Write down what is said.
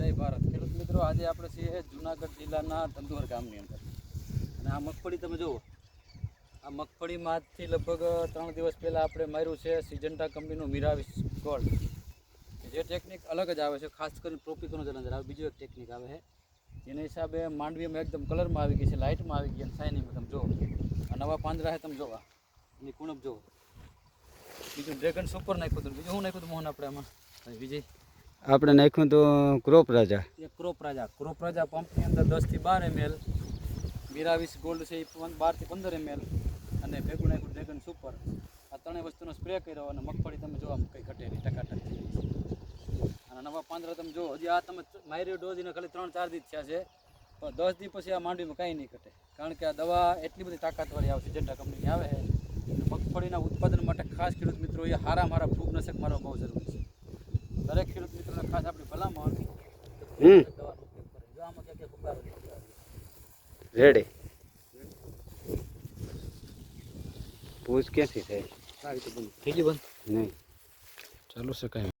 જય ભારત ખેડૂત મિત્રો, આજે આપણે છીએ જુનાગઢ જિલ્લાના ધંધુવર ગામની અંદર અને આ મગફળી તમે જુઓ. આ મગફળીમાંથી લગભગ 3 દિવસ પહેલાં આપણે માર્યું છે સિજન્ટા કંપનીનું મિરાવિસ ગોલ્ડ. જે ટેકનિક અલગ જ આવે છે, ખાસ કરીને ટ્રોપિકોનો જ અંદર આવે. બીજું એક ટેકનિક આવે છે જેના હિસાબે માંડવીમાં એકદમ કલરમાં આવી ગઈ છે, લાઇટમાં આવી ગઈ અને શાઇનિંગમાં તમે જુઓ. આ નવા પાંદડા છે, તમે જોવા એની કુણપ જુઓ. બીજું ડ્રેગન સુપર નાખ્યું હતું. બીજું શું નાખ્યું હતું મોહન આપણે આમાં વિજય? આપણે નાખ્યું તો ક્રોપ રાજા. એ ક્રોપ રાજા પંપની અંદર 10 થી 12 ml મિરાવિસ ગોલ્ડ છે, એ 12 થી 15 ml અને ભેગું નાખ્યું ડ્રેગન સુપર. આ ત્રણેય વસ્તુનો સ્પ્રે કર્યો અને મગફળી તમે જોવા કંઈ ઘટે નહીં, ટકાટક થઈ ગઈ છે. અને નવા પાંદડા તમે જુઓ. હજી આ તમે મારી ડોઝ એને ખાલી 3-4 દિવસ થયા છે, પણ 10 દિવસ પછી આ માંડવીમાં કાંઈ નહીં ઘટે, કારણ કે આ દવા એટલી બધી તાકાતવાળી આવે છે, સિજન્ટા કંપનીની આવે છે. મગફળીના ઉત્પાદન માટે ખાસ ખેડૂત મિત્રો એ હારા ફૂગનાશક મારવા બહુ જરૂરી છે. દરેક ખેડૂત મિત્રોને ખાસ આપણી ભલામણ દવાનો ઉપયોગ કરે. જો આમાં ક્યાં ફુગારો રેડી પૂછ ક્યાંથી થાય? સારી તો બંધ થઈ ગઈ, બંધ નહીં ચાલુ છે કાંઈ.